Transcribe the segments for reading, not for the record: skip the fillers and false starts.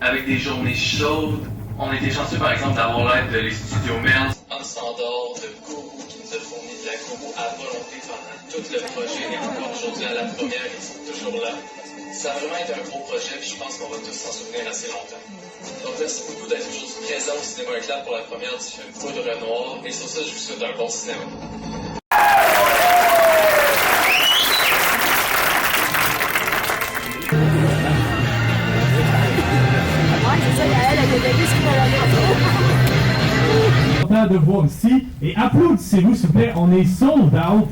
avec des journées chaudes. On était chanceux par exemple d'avoir l'aide de les studios Merz. En standard de Kourou qui nous a fourni de la Kourou à volonté pendant tout le projet et encore aujourd'hui à la première, ils sont toujours là. Ça a vraiment été un gros projet puis je pense qu'on va tous s'en souvenir assez longtemps. Donc merci beaucoup d'être aujourd'hui présent au Cinéma Éclat pour la première du film Poudre Noire et sur ça je vous souhaite un bon cinéma. De voir ici et applaudissez-vous s'il vous plaît, on est sold out.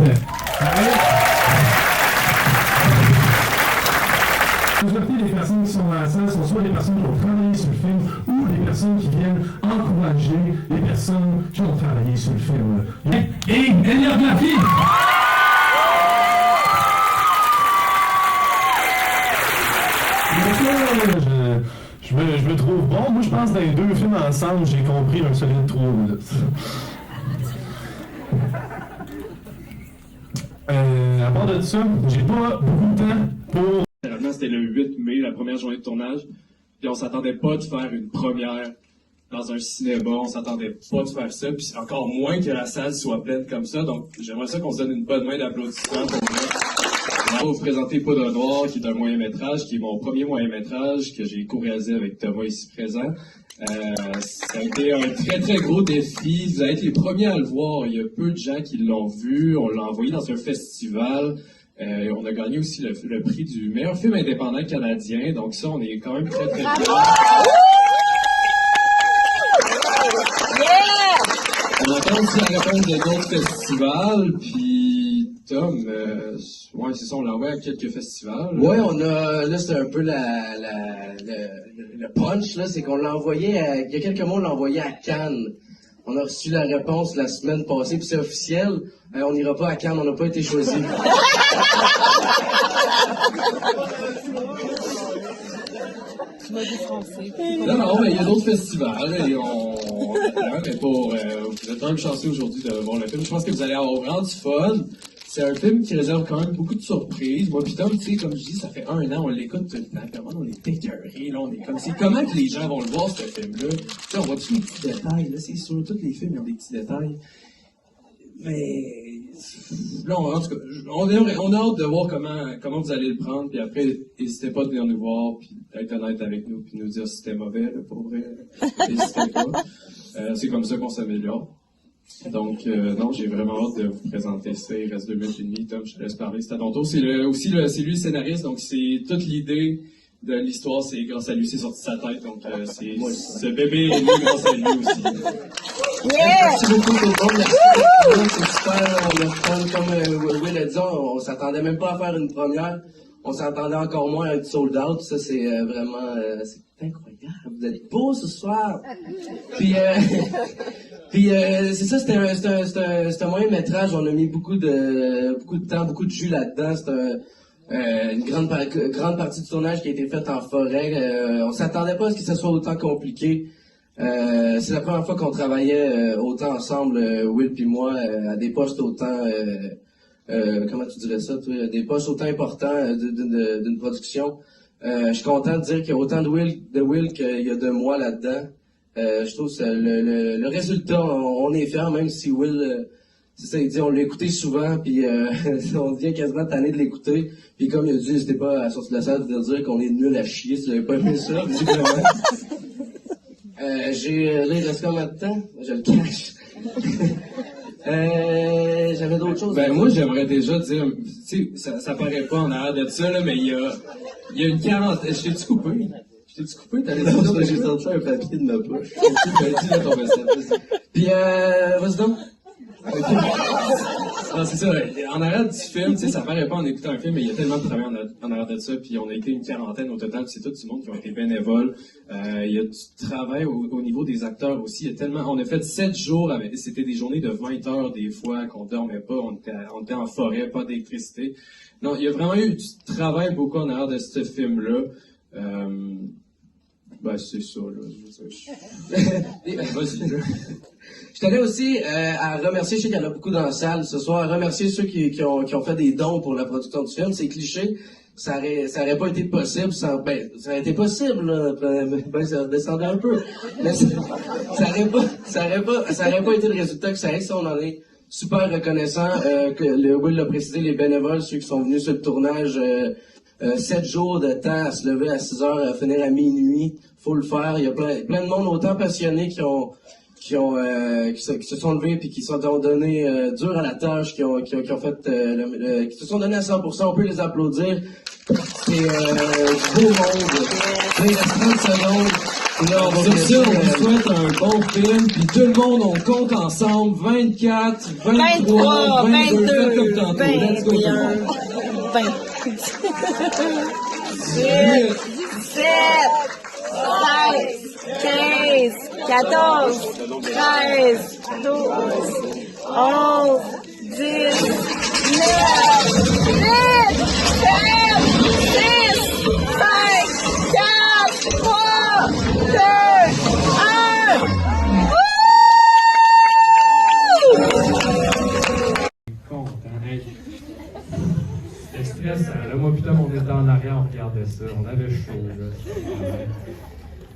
La majorité des personnes qui sont dans la salle sont soit des personnes qui ont travaillé sur le film ou des personnes qui viennent encourager les personnes qui ont travaillé sur le film. Et Héliographie! Je me trouve bon. Moi, je pense que dans les deux films ensemble, j'ai compris un solide 3 minutes. À part de ça, j'ai pas beaucoup de temps pour... Généralement, c'était le 8 mai, la première journée de tournage. Puis on s'attendait pas de faire une première dans un cinéma. On s'attendait pas de faire ça. Puis encore moins que la salle soit pleine comme ça. Donc, j'aimerais ça qu'on se donne une bonne main d'applaudissements pour moi. On va vous présenter Poudre Noire, qui est un moyen-métrage, qui est mon premier moyen-métrage que j'ai co-réalisé avec Thomas ici présent. Ça a été un très très gros défi. Vous allez être les premiers à le voir. Il y a peu de gens qui l'ont vu. On l'a envoyé dans un festival. On a gagné aussi le prix du meilleur film indépendant canadien. Donc ça, on est quand même très très fiers. On attend aussi la réponse de d'autres festivals. Puis Tom, ouais, c'est ça, on l'a envoyé à quelques festivals. Ouais, on a, là, c'est un peu le punch, là, c'est qu'on l'a envoyé il y a quelques mois, on l'a envoyé à Cannes. On a reçu la réponse la semaine passée, puis c'est officiel. On n'ira pas à Cannes, on n'a pas été choisi. Non, mais il y a d'autres festivals, et mais vous êtes quand même chanceux aujourd'hui de voir le film. Je pense que vous allez avoir vraiment du fun. C'est un film qui réserve quand même beaucoup de surprises. Moi, pis Tom, tu sais, comme je dis, ça fait 1 an, on l'écoute tout le temps. Comment on est écœurés, là, on est comme... C'est comment que les gens vont le voir, ce film-là? Tu sais, on voit tous les petits détails, là, c'est sûr, tous les films, ils ont des petits détails. Mais... Là, en tout cas, on a hâte de voir comment vous allez le prendre, puis après, n'hésitez pas à venir nous voir, puis être honnête avec nous, puis nous dire si c'était mauvais, là, pour vrai. N'hésitez pas. C'est comme ça qu'on s'améliore. Donc, non, j'ai vraiment hâte de vous présenter ça. Il reste 2 minutes et demie. Tom, je te laisse parler. C'est à ton tour. C'est lui le scénariste. Donc, c'est toute l'idée de l'histoire. C'est grâce à lui, c'est sorti de sa tête. Donc, ce bébé est né grâce à lui aussi. Merci beaucoup tout le monde. C'est super. On a fait, comme Will a dit, on s'attendait même pas à faire une première. On s'attendait encore moins à être sold out. Ça, c'est vraiment... c'est incroyable. Vous êtes beaux ce soir. Puis c'est ça, c'était un moyen-métrage. On a mis beaucoup de temps, beaucoup de jus là-dedans. C'est une grande partie du tournage qui a été faite en forêt. On s'attendait pas à ce que ça soit autant compliqué. C'est la première fois qu'on travaillait autant ensemble, Will puis moi, à des postes autant... comment tu dirais ça, toi? Des postes autant importants d'une production. Je suis content de dire qu'il y a autant de Will qu'il y a de moi là-dedans. Je trouve que le résultat, on est fiers, même si Will, c'est ça, il dit, on l'a écouté souvent, puis on devient quasiment tanné de l'écouter. Puis comme il a dit, n'hésitez pas à sortir de la salle de dire qu'on est nul à chier si vous n'avez pas aimé ça, visiblement. Là, il reste combien de temps? Je le cache. J'avais d'autres choses. Ben, moi, j'aimerais déjà dire, tu sais, ça paraît pas en arrière de ça, là, mais il y a une quarantaine. Je t'ai-tu coupé? T'allais dire ça? J'ai sorti un papier de ma poche. Dis-le ton message. Puis, vas-y donc. Okay. Non, c'est ça. En arrière du film, tu sais, ça paraît pas en écoutant un film, mais il y a tellement de travail en arrière de ça, puis on a été une quarantaine au total, c'est tout du monde qui ont été bénévoles. Il y a du travail au niveau des acteurs aussi. Il y a tellement, on a fait 7 jours c'était des journées de 20 heures des fois, qu'on dormait pas, on était en forêt, pas d'électricité. Non, il y a vraiment eu du travail beaucoup en arrière de ce film-là. Ben, c'est ça, là. Vas-y, là. Je tenais aussi à remercier, je sais qu'il y en a beaucoup dans la salle ce soir, à remercier ceux qui ont fait des dons pour la production du film. C'est cliché, ça aurait pas été possible ça aurait été possible, là, ça descendait un peu. Mais ça aurait pas été le résultat que ça a, si on en est super reconnaissant, que Will l'a précisé, les bénévoles, ceux qui sont venus sur le tournage, 7 jours de temps à se lever à 6 heures, à finir à minuit, faut le faire. Il y a plein de monde autant passionnés qui se sont levés puis qui se sont donnés dur à la tâche, qui ont fait qui se sont donnés à 100%. On peut les applaudir. C'est du beau monde. Il reste 30 secondes. Là, Sur ça, on vous souhaite un bon film, puis tout le monde, on compte ensemble, 24, 23, 22, comme tantôt. Let's go, tout le monde. 17, 16, 15, 14, 13, 12, 11, 10, 9, 8, 7, 6, 5, 4, 3, 2, 1. Content. Hey. C'était stressant. Là, moi, putain, on était en arrière, on regardait ça. On avait chaud. Là.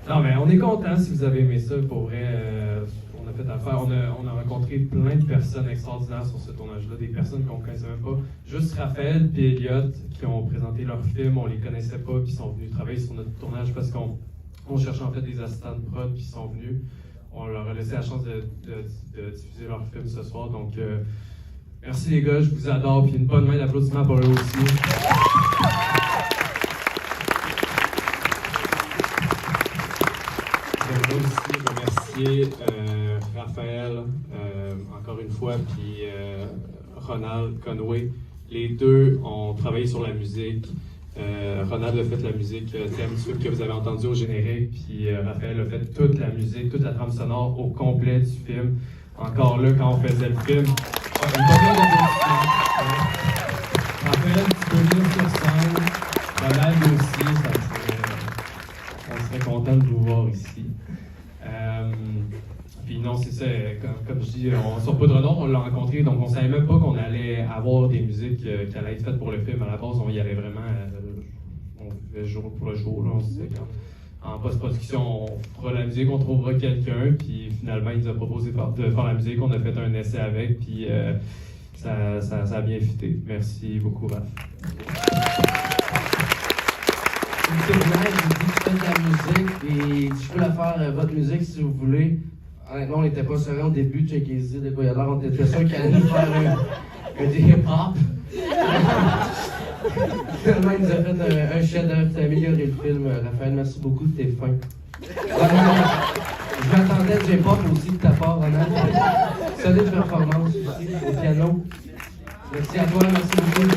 Non, mais on est content si vous avez aimé ça. Pour vrai, on a fait affaire. On a rencontré plein de personnes extraordinaires sur ce tournage-là. Des personnes qu'on ne connaissait même pas. Juste Raphaël et Elliot qui ont présenté leur film. On les connaissait pas, puis sont venus travailler sur notre tournage parce qu'on cherchait en fait des assistants de prod, puis ils sont venus. On leur a laissé la chance de diffuser leur film ce soir. Donc, merci les gars, je vous adore. Puis une bonne main d'applaudissements pour eux aussi. J'aimerais aussi remercier Raphaël, encore une fois, puis Ronald Conway. Les deux ont travaillé sur la musique. Ronald a fait la musique thème, celui que vous avez entendu au générique, puis Raphaël a fait toute la musique, toute la trame sonore au complet du film. Encore là, quand on faisait le film, Raphaël, tu peux venir sur scène. Ronald aussi, on serait content de vous voir ici. Puis non, c'est ça, comme je dis, sur Poudredon, on l'a rencontré, donc on savait même pas qu'on allait avoir des musiques qui allaient être faites pour le film. À la base, on y allait vraiment, on vivait jour pour le jour. Là, on se disait qu'en post-production, on fera la musique, on trouvera quelqu'un, puis finalement, il nous a proposé de faire la musique, on a fait un essai avec, puis ça a bien fité. Merci beaucoup, Raph. Je vous dis que faites de la musique et je peux la faire votre musique si vous voulez. Honnêtement, on n'était pas serein au début de Check Easy, de quoi il y a l'air, on était sûr qu'il allait nous faire un hip-hop. Finalement, il nous a fait un chef-d'œuvre, t'as amélioré le film. Raphaël, merci beaucoup de tes fins. Je m'attendais à du hip-hop aussi de ta part, Ronald. Solide performance aussi au piano. Merci à toi, merci beaucoup.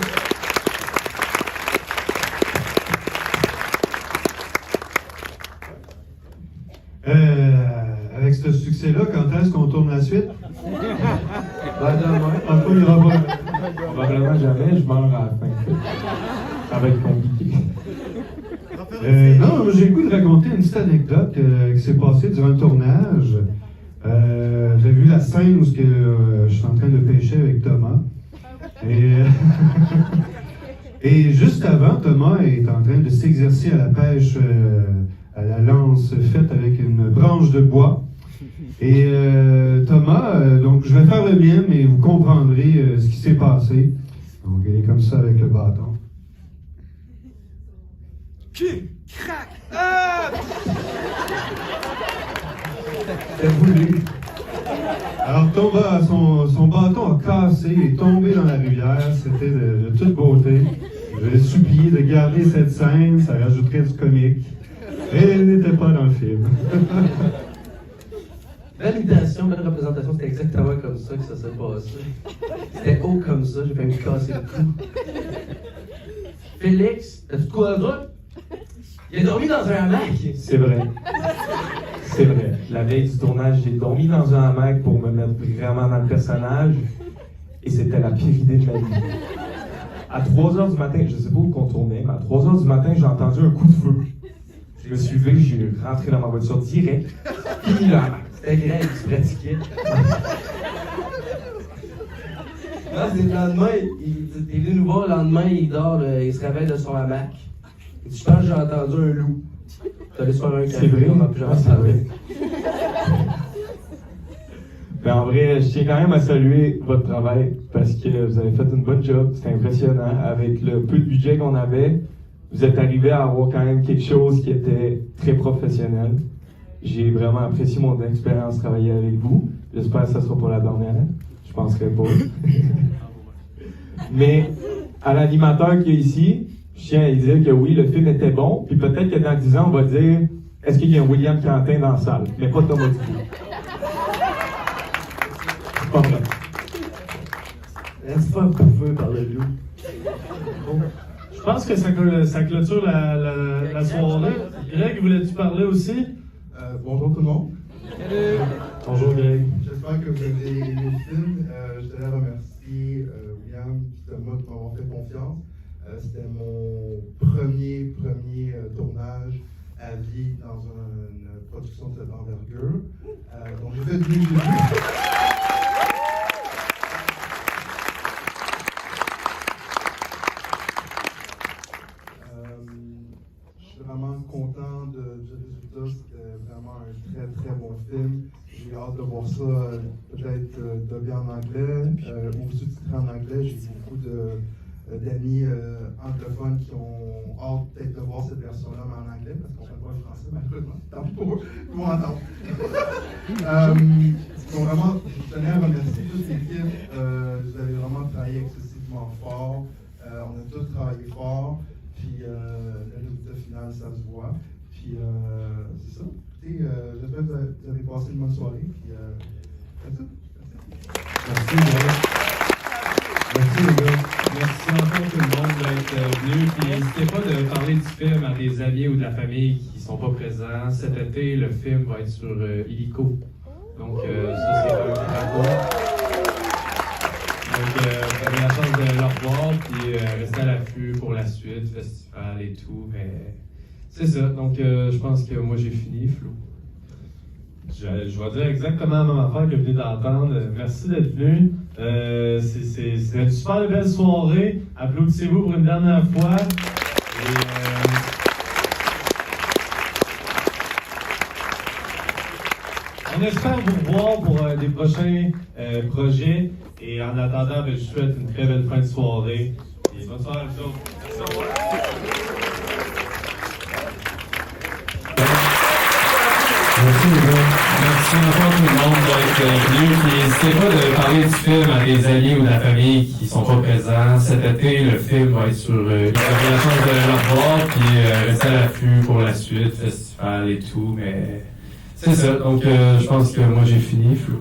Avec ce succès-là, quand est-ce qu'on tourne la suite? Ben, demain. Enfin, il y aura pas. Probablement jamais, je meurs à la fin. Ça va être compliqué. Non, j'ai le goût de raconter une petite anecdote qui s'est passée durant le tournage. J'ai vu la scène où je suis en train de pêcher avec Thomas. Et juste avant, Thomas est en train de s'exercer à la pêche à la lance faite avec une branche de bois. Et Thomas, donc je vais faire le mien, mais vous comprendrez ce qui s'est passé. Donc il est comme ça avec le bâton. Crac! C'est voulu. Alors son bâton a cassé et est tombé dans la rivière. C'était de toute beauté. Je vais supplier de garder cette scène, ça rajouterait du comique. Et elle n'était pas dans le film. Belle imitation, belle représentation, c'était exactement comme ça que ça s'est passé. C'était haut comme ça, j'ai failli me casser le cou. Félix, t'as-tu de quoi d'autre? Il a dormi dans un hamac! C'est vrai. C'est vrai. La veille du tournage, j'ai dormi dans un hamac pour me mettre vraiment dans le personnage. Et c'était la pire idée de ma vie. À 3h du matin, je sais pas où qu'on tournait, mais à 3h du matin, j'ai entendu un coup de feu. Je me suis levé, j'ai rentré dans ma voiture direct, fini le hamac. C'était grave, tu pratiquais. c'est le lendemain, t'es venu nous voir, le lendemain, il dort, il se réveille de son hamac. Et je pense que j'ai entendu un loup. T'es allé se faire un café, on n'a plus jamais parlé. Mais en vrai, je tiens quand même à saluer votre travail parce que vous avez fait une bonne job. C'était impressionnant. Avec le peu de budget qu'on avait, vous êtes arrivé à avoir quand même quelque chose qui était très professionnel. J'ai vraiment apprécié mon expérience travailler avec vous. J'espère que ça sera pas la dernière. Je penserais pas. Mais à l'animateur qui est ici, je tiens à dire que oui, le film était bon. Puis peut-être que dans 10 ans, on va dire est-ce qu'il y a un William Quentin dans la salle? Mais pas Thomas Dupuis. Pas vrai. Laisse pas bouffer par le loup. Bon. Je pense que ça clôture la soirée. Greg, voulais-tu parler aussi? Bonjour tout le monde. Bonjour Greg. J'espère que vous avez aimé le film. Je tenais à remercier William et Thomas de m'avoir fait confiance. C'était mon premier tournage à vie dans une production de cette envergure. Donc j'ai fait du mieux que j'ai pu. Je suis vraiment content du résultat. C'était vraiment un très très bon film. J'ai hâte de voir ça peut-être dubbé en anglais ou sous-titré en anglais. J'ai beaucoup d'amis anglophones qui ont hâte peut-être de voir cette version-là mais en anglais parce qu'on ne parle pas le français malheureusement. Tant pis pour eux, ils vont entendre. Donc vraiment, je tenais à remercier toute l'équipe. Vous avez vraiment travaillé excessivement fort. On a tous travaillé fort. Puis le résultat final, ça se voit. Puis c'est ça. Écoutez, j'espère que vous avez passé une bonne soirée. Puis c'est ça. Merci Greg. Merci les gars. Merci encore tout le monde d'être venu. Puis n'hésitez pas de parler du film à des amis ou de la famille qui ne sont pas présents. Cet été, le film va être sur Illico. Donc ça, c'est un bravo. Donc, vous avez la chance de le revoir, puis rester à l'affût pour la suite, festival et tout. Mais c'est ça. Donc, je pense que moi, j'ai fini, Flo. Je vais dire exactement la même affaire que vous venez d'entendre. Merci d'être venu. C'est une super belle soirée. Applaudissez-vous pour une dernière fois. Et, on espère vous revoir pour des prochains projets. Et en attendant, je vous souhaite une très belle fin de soirée. Et bonne soirée à vous autres. Merci les gars. Merci encore tout le monde d'être venu. Puis n'hésitez pas de parler du film à des amis ou de la famille qui sont pas présents. Cet été, le film va être sur... vous avez la chance de le revoir, puis rester à l'affût pour la suite, festival et tout. Mais c'est ça. Donc je pense que moi j'ai fini, Flo.